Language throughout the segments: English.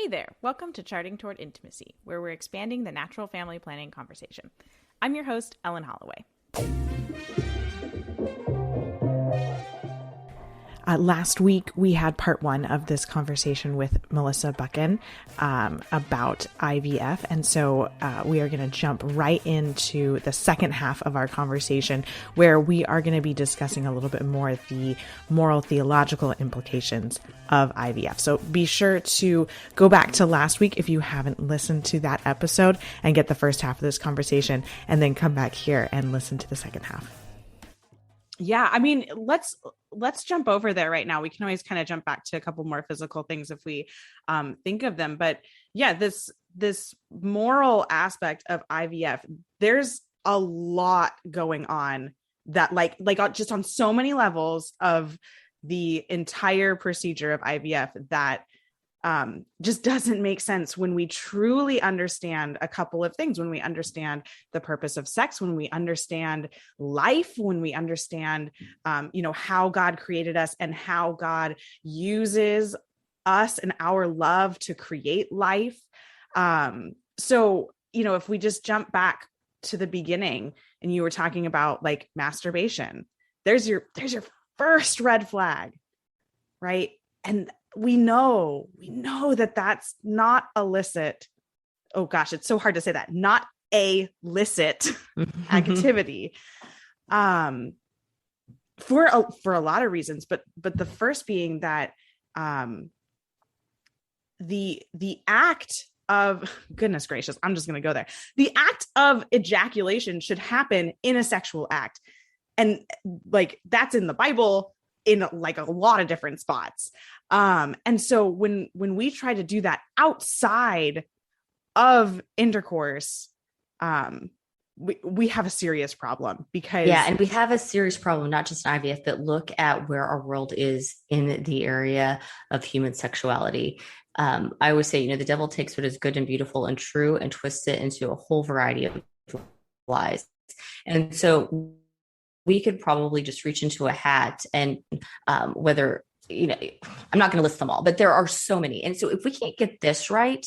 Hey there, welcome to Charting Toward Intimacy, where we're expanding the natural family planning conversation. I'm your host, Ellen Holloway. Last week, we had part one of this conversation with Melissa Buchan about IVF. And so we are going to jump right into the second half of our conversation, where we are going to be discussing a little bit more the moral theological implications of IVF. So be sure to go back to last week if you haven't listened to that episode and get the first half of this conversation, and then come back here and listen to the second half. Yeah, I mean, let's jump over there right now. We can always kind of jump back to a couple more physical things if we think of them. But yeah, this moral aspect of IVF, there's a lot going on that like just on so many levels of the entire procedure of IVF that just doesn't make sense when we truly understand a couple of things, when we understand the purpose of sex, when we understand life, when we understand, how God created us and how God uses us and our love to create life. So, if we just jump back to the beginning and you were talking about like masturbation, there's your first red flag, right? And we know that that's not illicit. Oh gosh, it's so hard to say that. Not a licit activity. For a lot of reasons, but the first being that the act of, goodness gracious, I'm just going to go there. The act of ejaculation should happen in a sexual act. And like that's in the Bible in like a lot of different spots. And so when we try to do that outside of intercourse, we have a serious problem because and we have a serious problem, not just in IVF, but look at where our world is in the area of human sexuality. I always say, the devil takes what is good and beautiful and true and twists it into a whole variety of lies. And so we could probably just reach into a hat and whether, I'm not going to list them all, but there are so many. And so if we can't get this right,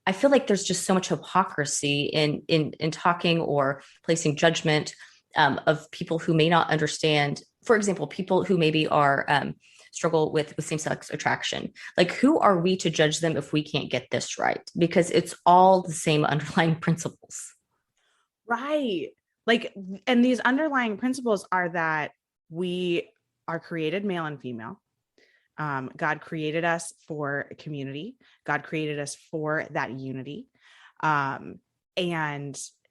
I feel like there's just so much hypocrisy in talking or placing judgment of people who may not understand. For example, people who maybe are struggle with same-sex attraction. Like, who are we to judge them if we can't get this right? Because it's all the same underlying principles. Right. Like, and these underlying principles are that we are created male and female. God created us for a community. God created us for that unity. And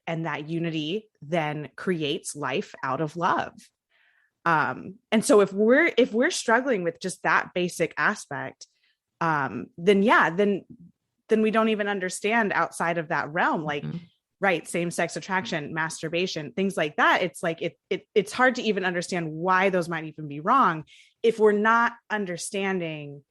that unity then creates life out of love. And so if we're struggling with just that basic aspect, then we don't even understand outside of that realm. Like, right, same-sex attraction, masturbation, things like that. It's like it's hard to even understand why those might even be wrong if we're not understanding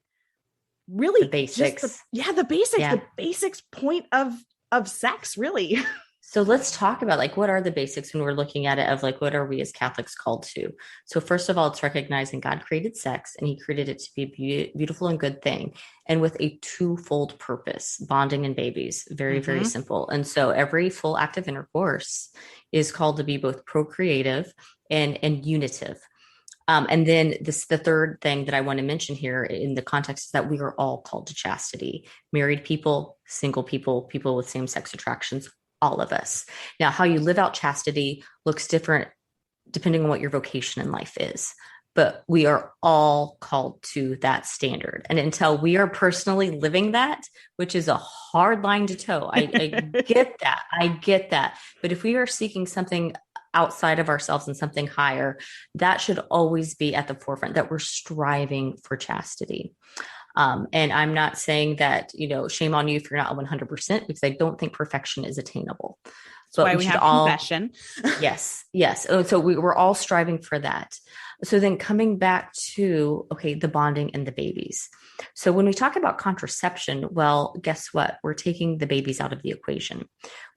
really the basics. The basics point of sex, really. So let's talk about like, what are the basics when we're looking at it of like, what are we as Catholics called to? So first of all, it's recognizing God created sex and he created it to be a beautiful and good thing. And with a twofold purpose, bonding and babies, very, very simple. And so every full active intercourse is called to be both procreative and unitive. And then the third thing that I want to mention here in the context is that we are all called to chastity, married people, single people, people with same-sex attractions, all of us. Now, how you live out chastity looks different depending on what your vocation in life is, but we are all called to that standard. And until we are personally living that, which is a hard line to toe, I get that. I get that. But if we are seeking something outside of ourselves and something higher, that should always be at the forefront, that we're striving for chastity. And I'm not saying that, shame on you if you're not 100%, because I don't think perfection is attainable. But why we have confession. Yes. So we're all striving for that. So then coming back to, the bonding and the babies. So when we talk about contraception, well, guess what? We're taking the babies out of the equation.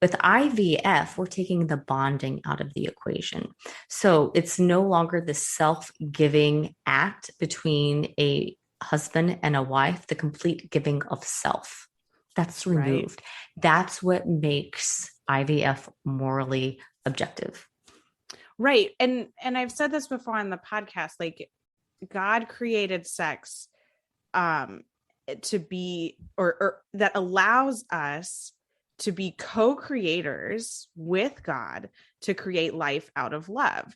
With IVF, we're taking the bonding out of the equation. So it's no longer the self-giving act between a husband and a wife, the complete giving of self. That's removed. That's what makes IVF morally objective. Right. And I've said this before on the podcast, like God created sex to be, or that allows us to be co-creators with God to create life out of love.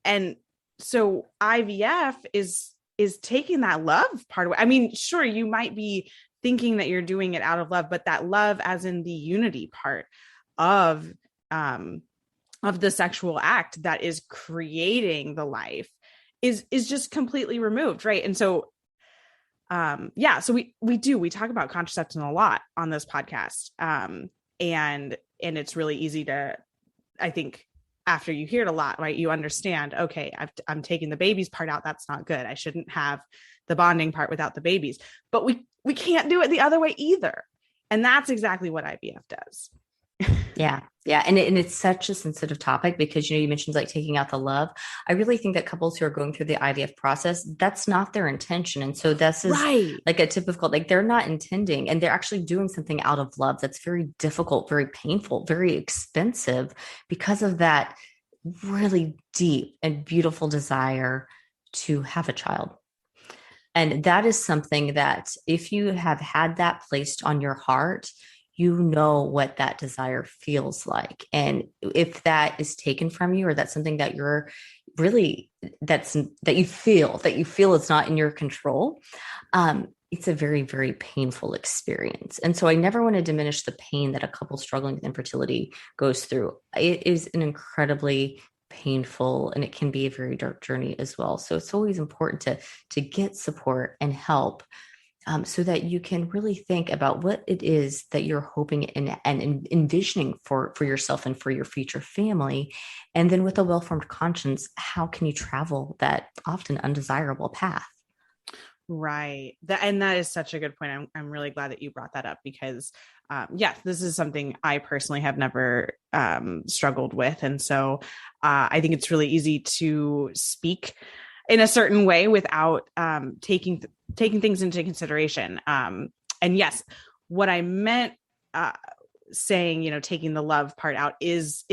And so IVF is taking that love part away. I mean, sure, you might be thinking that you're doing it out of love, but that love as in the unity part of the sexual act that is creating the life is just completely removed, right? And so so we talk about contraception a lot on this podcast. And it's really easy to, I think, after you hear it a lot, right, you understand, okay, I'm taking the babies part out. That's not good. I shouldn't have the bonding part without the babies, but we can't do it the other way either. And that's exactly what IVF does. Yeah. Yeah. And it's such a sensitive topic because, you mentioned like taking out the love. I really think that couples who are going through the IVF process, that's not their intention. And so this is like a typical, like they're not intending, and they're actually doing something out of love that's very difficult, very painful, very expensive because of that really deep and beautiful desire to have a child. And that is something that if you have had that placed on your heart, you know what that desire feels like. And if that is taken from you, or that's something that you're really, that you feel it's not in your control, it's a very, very painful experience. And so I never want to diminish the pain that a couple struggling with infertility goes through. It is an incredibly painful, and it can be a very dark journey as well. So it's always important to get support and help, so that you can really think about what it is that you're hoping and envisioning for yourself and for your future family. And then with a well-formed conscience, how can you travel that often undesirable path? Right. That is such a good point. I'm really glad that you brought that up because, this is something I personally have never struggled with. And so I think it's really easy to speak in a certain way without taking things into consideration. And yes, what I meant saying, taking the love part out is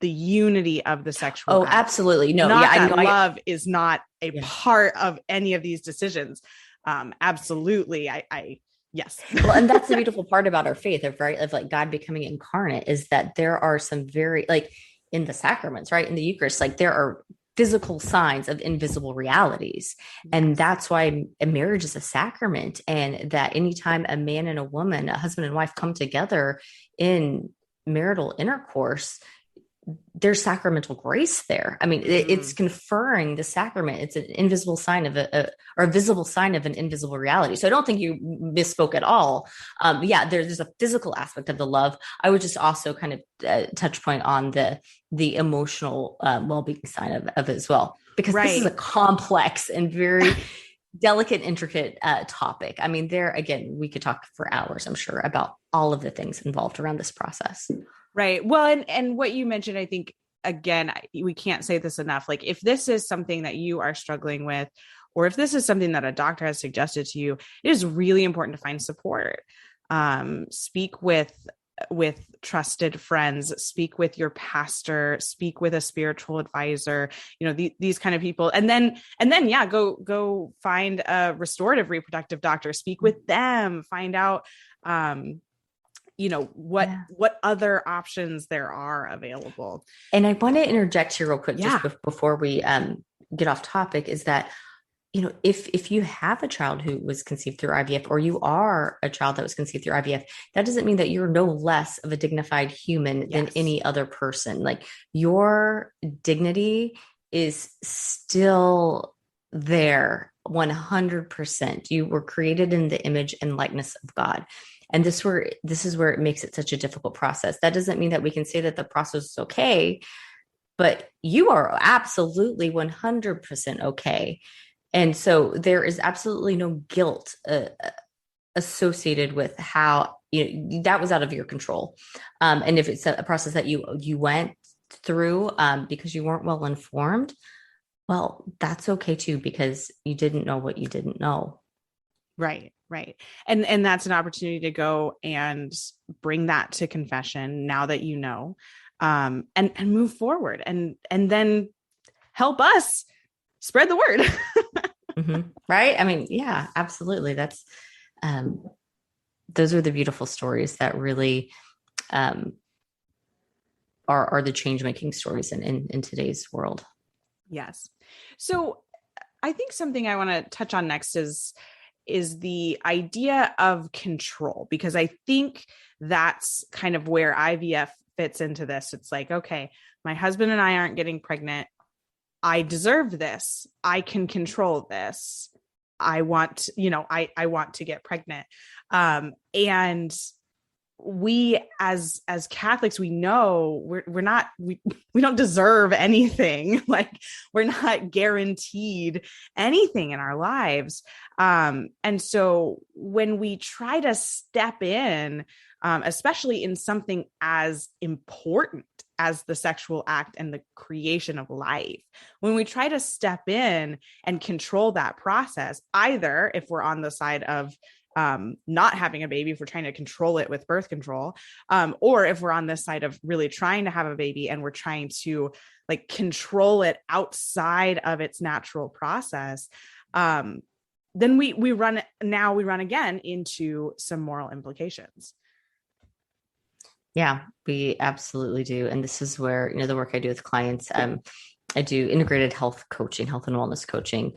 the unity of the sexual act. Absolutely. No, not that love is not a part of any of these decisions. Absolutely. Yes. Well, and that's the beautiful part about our faith of like God becoming incarnate, is that there are some very, like in the sacraments, right? In the Eucharist, like there are physical signs of invisible realities. And that's why a marriage is a sacrament. And that anytime a man and a woman, a husband and wife, come together in marital intercourse, there's sacramental grace there. I mean, it's conferring the sacrament. It's an invisible sign of a visible sign of an invisible reality. So I don't think you misspoke at all. There's a physical aspect of the love. I would just also kind of touch point on the emotional well-being sign of it as well, because this is a complex and very delicate, intricate topic. I mean, there, again, we could talk for hours, I'm sure, about all of the things involved around this process. Right. Well, and what you mentioned, I think, again, we can't say this enough. Like, if this is something that you are struggling with, or if this is something that a doctor has suggested to you, it is really important to find support. Speak with trusted friends, speak with your pastor, speak with a spiritual advisor, these kind of people. And then, go find a restorative reproductive doctor, speak with them, find out, what other options there are available. And I want to interject here real quick, just before we get off topic, is that, if you have a child who was conceived through IVF, or you are a child that was conceived through IVF, that doesn't mean that you're no less of a dignified human than any other person. Like, your dignity is still there 100%. You were created in the image and likeness of God. And this is where it makes it such a difficult process. That doesn't mean that we can say that the process is okay, but you are absolutely 100% okay. And so there is absolutely no guilt associated with how, that was out of your control. And if it's a process that you went through because you weren't well informed, well, that's okay too, because you didn't know what you didn't know. Right. Right. And that's an opportunity to go and bring that to confession now that you know, and move forward and then help us spread the word. Mm-hmm. Right. I mean, yeah, absolutely. That's, those are the beautiful stories that really, um, are the change making stories in today's world. Yes. So I think something I want to touch on next is the idea of control, because I think that's kind of where IVF fits into this. It's like, okay, my husband and I aren't getting pregnant. I deserve this. I can control this. I want, I want to get pregnant. And we as Catholics, we know we're not, we don't deserve anything. Like, we're not guaranteed anything in our lives. And so when we try to step in, especially in something as important as the sexual act and the creation of life, when we try to step in and control that process, either if we're on the side of not having a baby, if we're trying to control it with birth control, or if we're on this side of really trying to have a baby and we're trying to like control it outside of its natural process, then we run again into some moral implications. Yeah, we absolutely do. And this is where, the work I do with clients, I do integrated health coaching, health and wellness coaching.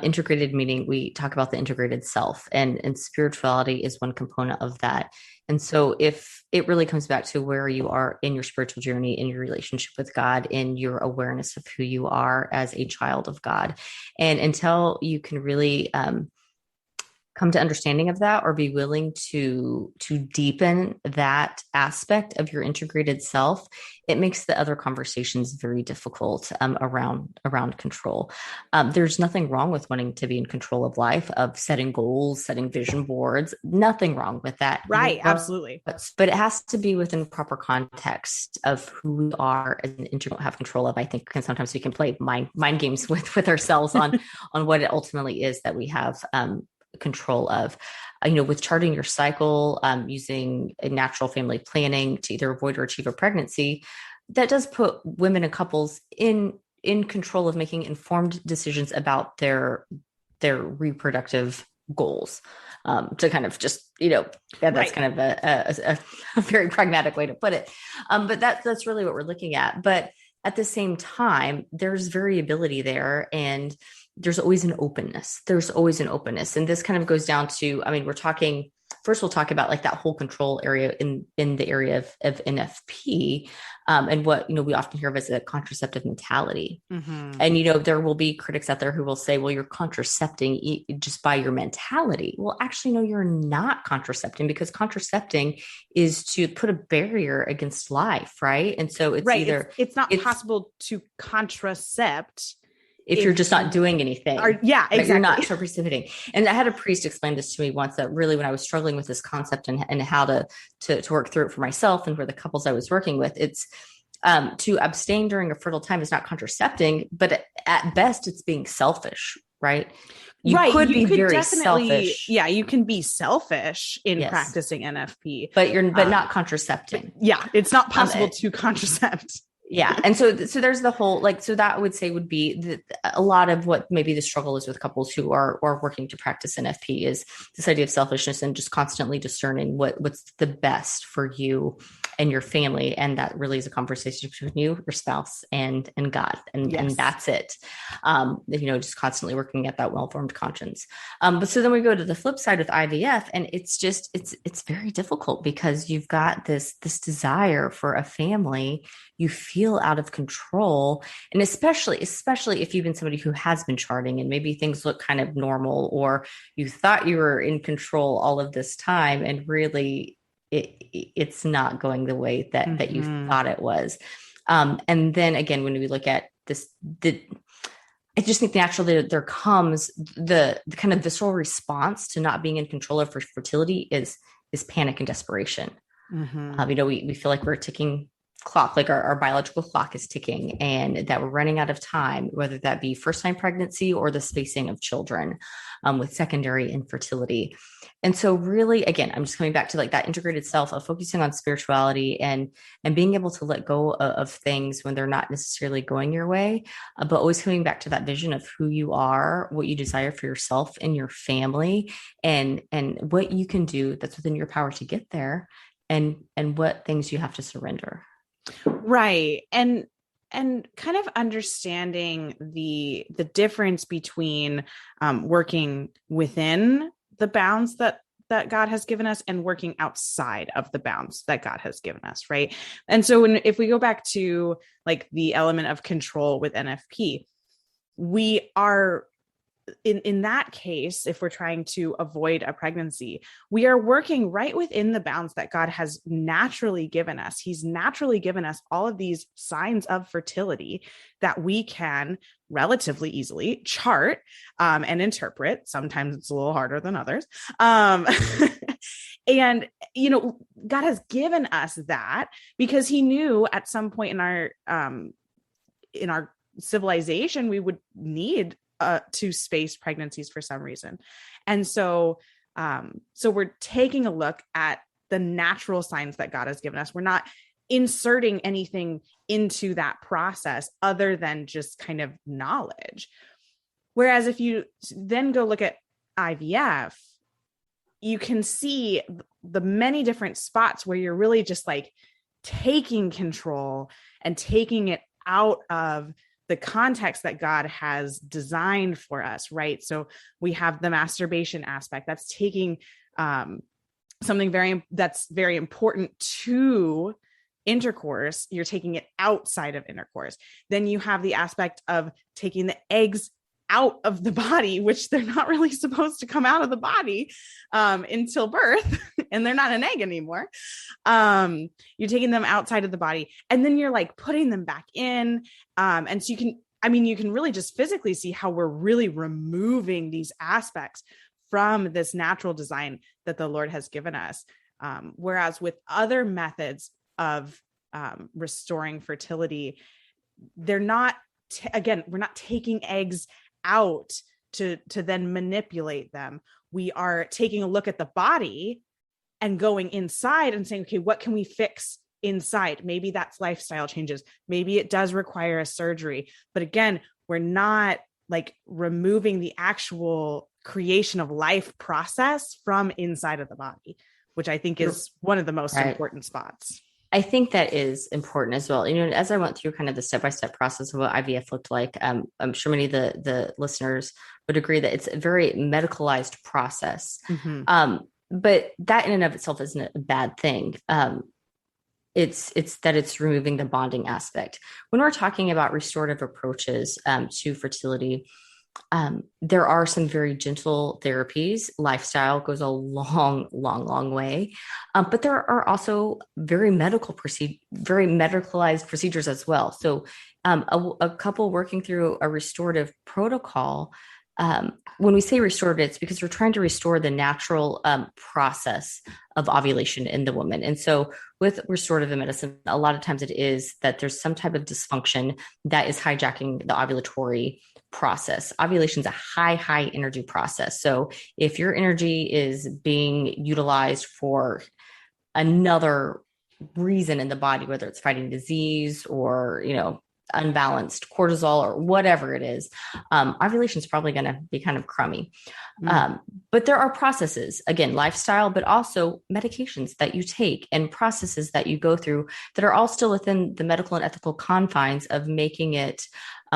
Integrated meaning we talk about the integrated self, and spirituality is one component of that. And so if it really comes back to where you are in your spiritual journey, in your relationship with God, in your awareness of who you are as a child of God. And until you can really, come to understanding of that, or be willing to deepen that aspect of your integrated self, it makes the other conversations very difficult, around control. There's nothing wrong with wanting to be in control of life, of setting goals, setting vision boards, nothing wrong with that. Right. Absolutely. But it has to be within proper context of who we are and don't have control of. I think sometimes we can play mind games with ourselves on what it ultimately is that we have, control of, with charting your cycle, using a natural family planning to either avoid or achieve a pregnancy. That does put women and couples in control of making informed decisions about their reproductive goals, to kind of just, that's right. Kind of a very pragmatic way to put it. But that's really what we're looking at. But at the same time, there's variability there, and there's always an openness. And this kind of goes down to, we're talking, first we'll talk about like that whole control area in the area of NFP, and what, we often hear of as a contraceptive mentality. Mm-hmm. And, there will be critics out there who will say, well, you're contracepting just by your mentality. Well, actually, no, you're not contracepting, because contracepting is to put a barrier against life. Right. And so it's right. It's not possible to contracept if you're just not doing anything. Yeah, exactly. You're not so precipitating. And I had a priest explain this to me once, that really when I was struggling with this concept and how to work through it for myself and for the couples I was working with, it's to abstain during a fertile time is not contracepting, but at best it's being selfish, right? You could be very selfish. Yeah, you can be selfish in practicing NFP, but not contracepting. Yeah, it's not possible to contracept. Yeah. And so there's the whole, so that I would say would be a lot of what maybe the struggle is with couples who are working to practice NFP, is this idea of selfishness and just constantly discerning what's the best for you and your family. And that really is a conversation between you, your spouse, and God. And that's it. Just constantly working at that well-formed conscience. But so then we go to the flip side with IVF, and it's very difficult, because you've got this desire for a family. You feel out of control. And especially if you've been somebody who has been charting and maybe things look kind of normal, or you thought you were in control all of this time, and really it's not going the way that you thought it was. And then again, when we look at this, I just think naturally there comes the kind of visceral response to not being in control of fertility is panic and desperation. Mm-hmm. We feel like we're ticking clock, like our biological clock is ticking and that we're running out of time, whether that be first time pregnancy or the spacing of children with secondary infertility. And so really, again, I'm just coming back to like that integrated self of focusing on spirituality and being able to let go of things when they're not necessarily going your way, but always coming back to that vision of who you are, what you desire for yourself and your family, and what you can do that's within your power to get there, and what things you have to surrender. Right. And kind of understanding the difference between working within the bounds that God has given us and working outside of the bounds that God has given us, right? And so if we go back to like the element of control with NFP, we are in that case, if we're trying to avoid a pregnancy, we are working right within the bounds that God has naturally given us. He's naturally given us all of these signs of fertility that we can relatively easily chart and interpret. Sometimes it's a little harder than others. And, God has given us that because he knew at some point in our civilization, we would need to space pregnancies for some reason. And so we're taking a look at the natural signs that God has given us. We're not inserting anything into that process other than just kind of knowledge. Whereas if you then go look at IVF, you can see the many different spots where you're really just like taking control and taking it out of the context that God has designed for us, right? So we have the masturbation aspect that's taking something that's very important to intercourse. You're taking it outside of intercourse. Then you have the aspect of taking the eggs out of the body, which they're not really supposed to come out of the body until birth, and they're not an egg anymore. You're taking them outside of the body, and then you're like putting them back in. And so you can really just physically see how we're really removing these aspects from this natural design that the Lord has given us. Whereas with other methods of restoring fertility, they're not, we're not taking eggs out to then manipulate them. We are taking a look at the body and going inside and saying, okay, what can we fix inside? Maybe that's lifestyle changes. Maybe it does require a surgery. But again, we're not like removing the actual creation of life process from inside of the body, which I think is one of the most important spots. I think that is important as well. As I went through kind of the step-by-step process of what IVF looked like, I'm sure many of the listeners would agree that it's a very medicalized process. Mm-hmm. But that in and of itself isn't a bad thing. It's that it's removing the bonding aspect. When we're talking about restorative approaches to fertility, there are some very gentle therapies. Lifestyle goes a long way. But there are also very medicalized procedures as well. So a couple working through a restorative protocol, when we say restorative, it's because we're trying to restore the natural process of ovulation in the woman. And so with restorative medicine, a lot of times it is that there's some type of dysfunction that is hijacking the ovulatory process. Ovulation is a high energy process. So if your energy is being utilized for another reason in the body, whether it's fighting disease or, unbalanced cortisol or whatever it is, ovulation is probably going to be kind of crummy. But there are processes, again, lifestyle, but also medications that you take and processes that you go through that are all still within the medical and ethical confines of making it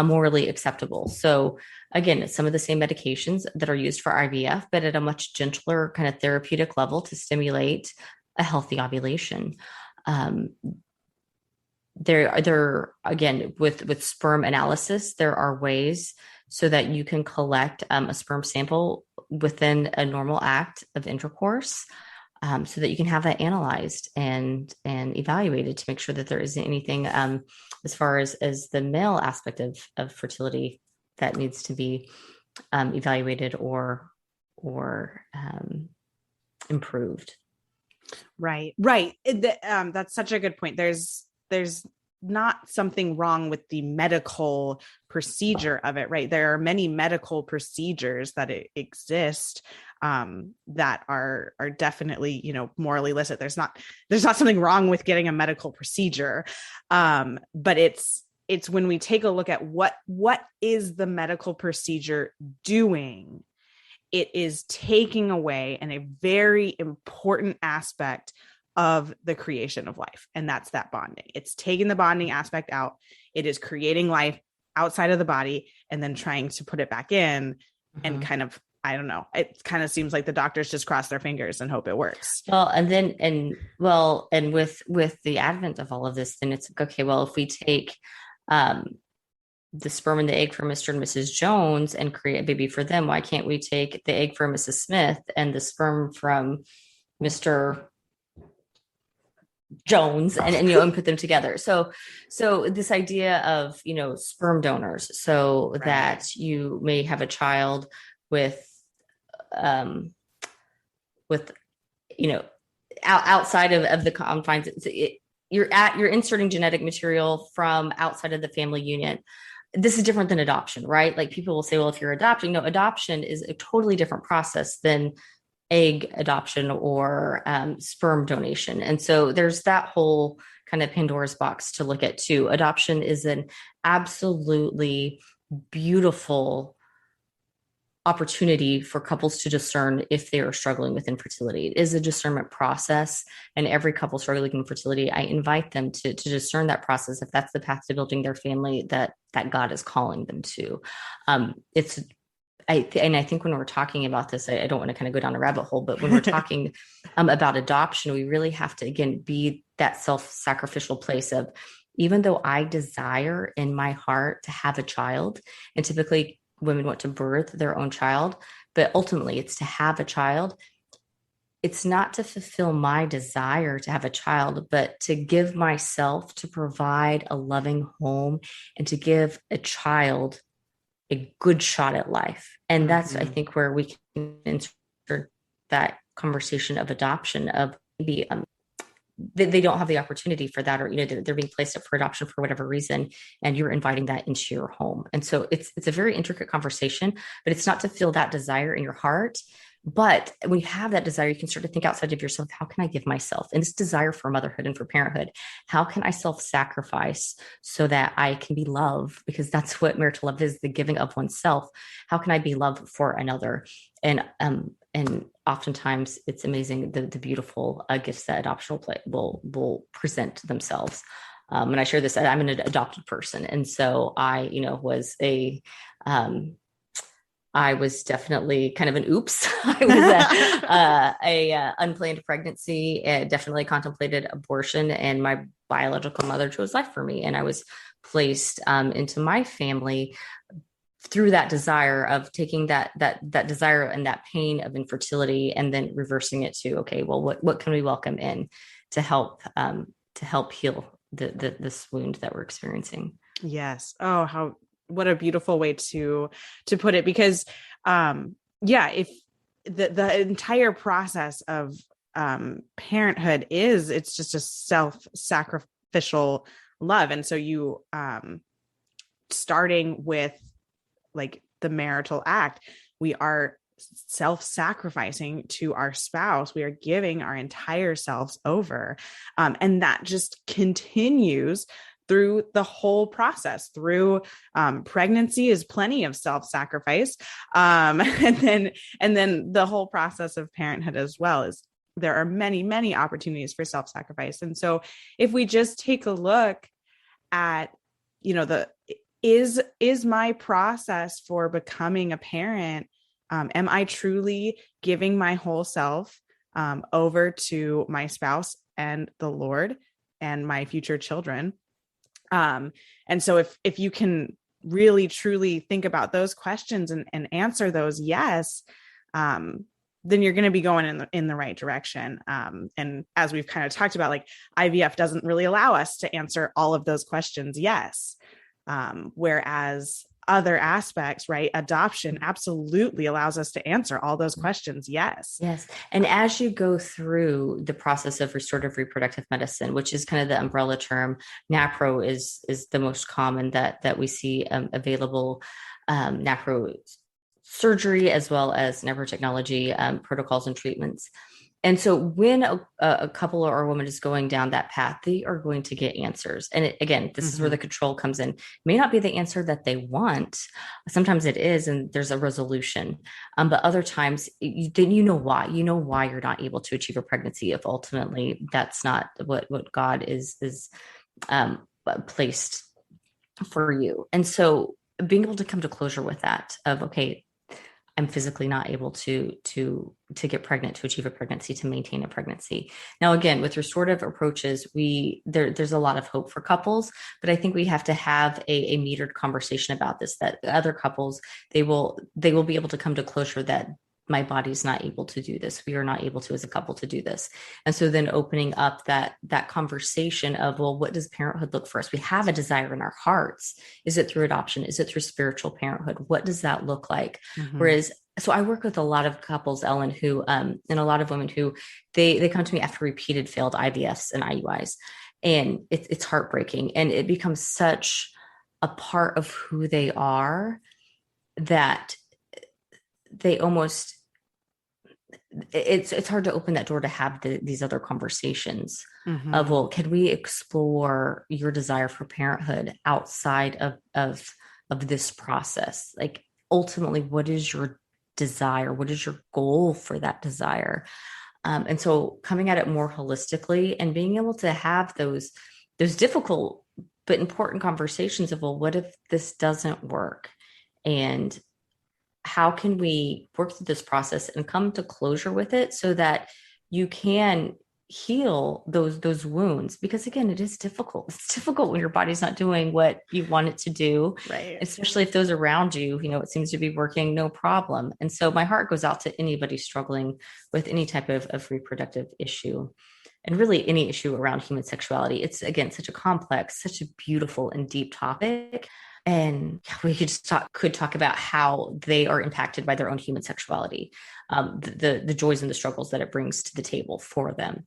morally acceptable. So again, it's some of the same medications that are used for IVF, but at a much gentler kind of therapeutic level to stimulate a healthy ovulation. There again, with sperm analysis, there are ways so that you can collect a sperm sample within a normal act of intercourse, so that you can have that analyzed and evaluated to make sure that there isn't anything as far as the male aspect of fertility that needs to be evaluated or improved. Right. That's such a good point. There's there's not something wrong with the medical procedure of it, right? There are many medical procedures that exist that are definitely, you know, morally illicit. There's not something wrong with getting a medical procedure, but it's when we take a look at what is the medical procedure doing. It is taking away and a very important aspect of the creation of life. And that's that bonding. It's taking the bonding aspect out. It is creating life outside of the body and then trying to put it back in and kind of, I don't know. It kind of seems like the doctors just cross their fingers and hope it works. Well, and with the advent of all of this, then it's like, okay, well, if we take the sperm and the egg for Mr. and Mrs. Jones and create a baby for them, why can't we take the egg for Mrs. Smith and the sperm from Mr. Jones and you know, and put them together. So this idea of, you know, sperm donors, so right. that you may have a child with, you know, outside of the confines, you're inserting genetic material from outside of the family union. This is different than adoption, right? Like people will say, well, if you're adopting, no, adoption is a totally different process than egg adoption or sperm donation. And so there's that whole kind of Pandora's box to look at too. Adoption is an absolutely beautiful opportunity for couples to discern if they are struggling with infertility. It is a discernment process, and every couple struggling with infertility, I invite them to discern that process if that's the path to building their family that God is calling them to. I think when we're talking about this, I don't want to kind of go down a rabbit hole, but when we're talking about adoption, we really have to, again, be that self-sacrificial place of, even though I desire in my heart to have a child, and typically women want to birth their own child, but ultimately it's to have a child. It's not to fulfill my desire to have a child, but to give myself, to provide a loving home and to give a child a good shot at life. And that's, I think, where we can insert that conversation of adoption, of maybe they don't have the opportunity for that, or, you know, they're being placed up for adoption for whatever reason, and you're inviting that into your home. And so it's a very intricate conversation, but it's not to feel that desire in your heart. But when you have that desire, you can start to think outside of yourself. How can I give myself? And this desire for motherhood and for parenthood, how can I self-sacrifice so that I can be love? Because that's what marital love is, the giving of oneself. How can I be love for another? And oftentimes it's amazing the beautiful gifts that adoption will present themselves. And I share this, I'm an adopted person. And so I, you know, I was definitely kind of an oops. I was a unplanned pregnancy, definitely contemplated abortion, and my biological mother chose life for me. And I was placed into my family through that desire of taking that desire and that pain of infertility and then reversing it to, okay, well, what can we welcome in to help heal this wound that we're experiencing? Yes. Oh, what a beautiful way to put it, because if the entire process of parenthood it's just a self-sacrificial love. And so you starting with like the marital act, we are self-sacrificing to our spouse. We are giving our entire selves over, and that just continues through the whole process. Through pregnancy is plenty of self-sacrifice, and then the whole process of parenthood as well is there are many opportunities for self-sacrifice. And so if we just take a look at, you know, is my process for becoming a parent, am I truly giving my whole self over to my spouse and the Lord and my future children? And so if you can really truly think about those questions and answer those yes, then you're going to be going in the right direction. And as we've kind of talked about, like IVF doesn't really allow us to answer all of those questions yes. Whereas other aspects, right? Adoption absolutely allows us to answer all those questions. Yes. Yes. And as you go through the process of restorative reproductive medicine, which is kind of the umbrella term, NAPRO is the most common that we see available. NAPRO surgery as well as NAPRO technology protocols and treatments. And so when a couple or a woman is going down that path, they are going to get answers. And again, this is where the control comes in. It may not be the answer that they want. Sometimes it is, and there's a resolution. But other times, then you know why. You know why you're not able to achieve a pregnancy if ultimately that's not what God is placed for you. And so being able to come to closure with that of, okay, I'm physically not able to get pregnant, to achieve a pregnancy, to maintain a pregnancy. Now, again, with restorative approaches, there's a lot of hope for couples, but I think we have to have a metered conversation about this, that other couples, they will be able to come to closure that my body's not able to do this. We are not able to, as a couple, to do this. And so then opening up that conversation of, well, what does parenthood look for us? We have a desire in our hearts. Is it through adoption? Is it through spiritual parenthood? What does that look like? Whereas, so I work with a lot of couples, Ellen, who, and a lot of women who they come to me after repeated failed IVFs and IUIs, and it's heartbreaking. And it becomes such a part of who they are that they almost, it's hard to open that door to have these other conversations of, well, can we explore your desire for parenthood outside of this process? Like, ultimately, what is your desire? What is your goal for that desire? And so coming at it more holistically and being able to have those difficult but important conversations of, well, what if this doesn't work? And how can we work through this process and come to closure with it so that you can heal those wounds? Because again, it is difficult. It's difficult when your body's not doing what you want it to do, right? Especially if those around you, it seems to be working no problem. And so my heart goes out to anybody struggling with any type of reproductive issue, and really any issue around human sexuality. It's, again, such a complex, such a beautiful and deep topic. And we could talk about how they are impacted by their own human sexuality, the joys and the struggles that it brings to the table for them.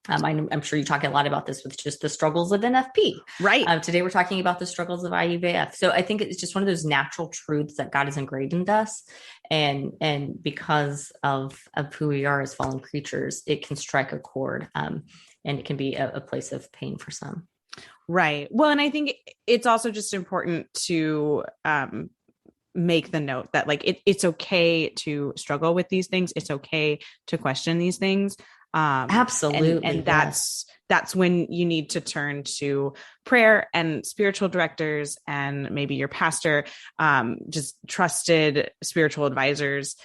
I'm sure you talk a lot about this with just the struggles of NFP. Right. Today we're talking about the struggles of IVF. So I think it's just one of those natural truths that God has ingrained in us. And because of who we are as fallen creatures, it can strike a chord, and it can be a place of pain for some. Right. Well, and I think it's also just important to make the note that, like, it's okay to struggle with these things. It's okay to question these things. Absolutely. And that's when you need to turn to prayer and spiritual directors and maybe your pastor, just trusted spiritual advisors,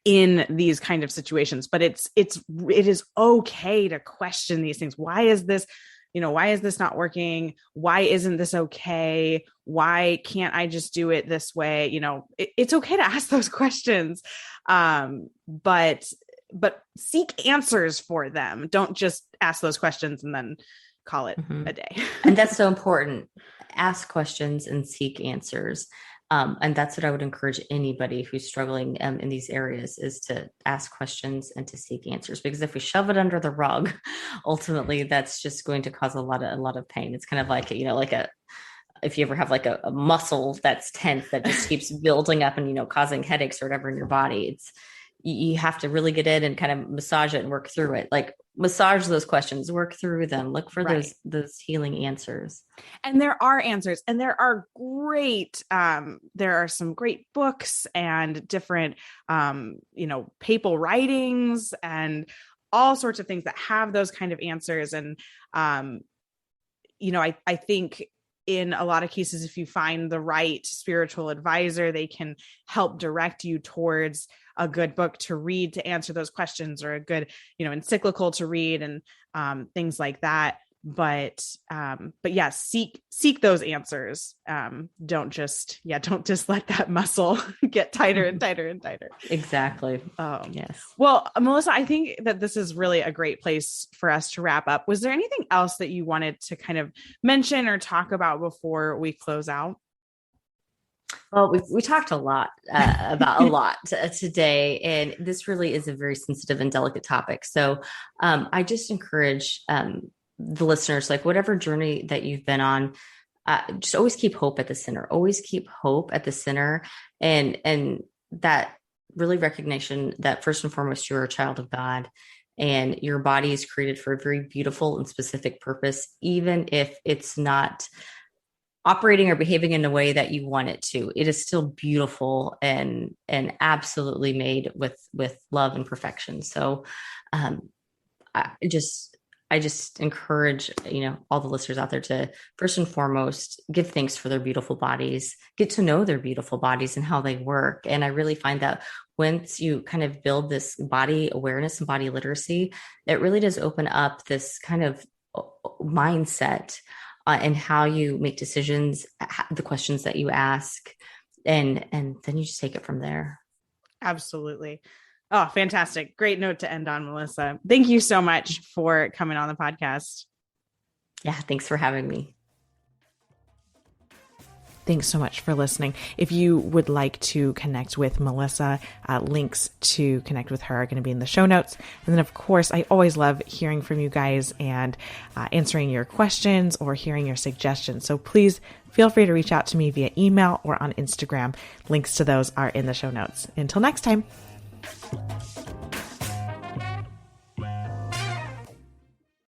in these kind of situations. But it is okay to question these things. Why is this? Why is this not working? Why isn't this okay? Why can't I just do it this way? It's okay to ask those questions. But seek answers for them. Don't just ask those questions and then call it a day. And that's so important. Ask questions and seek answers. And that's what I would encourage anybody who's struggling in these areas, is to ask questions and to seek answers. Because if we shove it under the rug, ultimately that's just going to cause a lot of pain. It's kind of like, if you ever have like a muscle that's tense that just keeps building up and, causing headaches or whatever in your body, you have to really get in and kind of massage it and work through it. Like, massage those questions, work through them, look for those healing answers. And there are answers, and there are there are some great books and different, papal writings and all sorts of things that have those kind of answers. And, I think in a lot of cases, if you find the right spiritual advisor, they can help direct you towards a good book to read to answer those questions, or a good, encyclical to read, and things like that. But yeah, seek those answers. Don't just let that muscle get tighter and tighter and tighter. Exactly. Yes. Well, Melissa, I think that this is really a great place for us to wrap up. Was there anything else that you wanted to kind of mention or talk about before we close out? Well, we talked a lot about a lot today, and this really is a very sensitive and delicate topic. So I just encourage the listeners, like whatever journey that you've been on, just always keep hope at the center. Always keep hope at the center, and that really recognition that first and foremost you're a child of God, and your body is created for a very beautiful and specific purpose, even if it's not operating or behaving in a way that you want it to. It is still beautiful and absolutely made with love and perfection. So um, I just encourage, all the listeners out there to first and foremost give thanks for their beautiful bodies, get to know their beautiful bodies and how they work. And I really find that once you kind of build this body awareness and body literacy, it really does open up this kind of mindset and how you make decisions, the questions that you ask, and then you just take it from there. Absolutely. Oh, fantastic. Great note to end on, Melissa. Thank you so much for coming on the podcast. Yeah, thanks for having me. Thanks so much for listening. If you would like to connect with Melissa, links to connect with her are going to be in the show notes. And then, of course, I always love hearing from you guys and answering your questions or hearing your suggestions. So please feel free to reach out to me via email or on Instagram. Links to those are in the show notes. Until next time.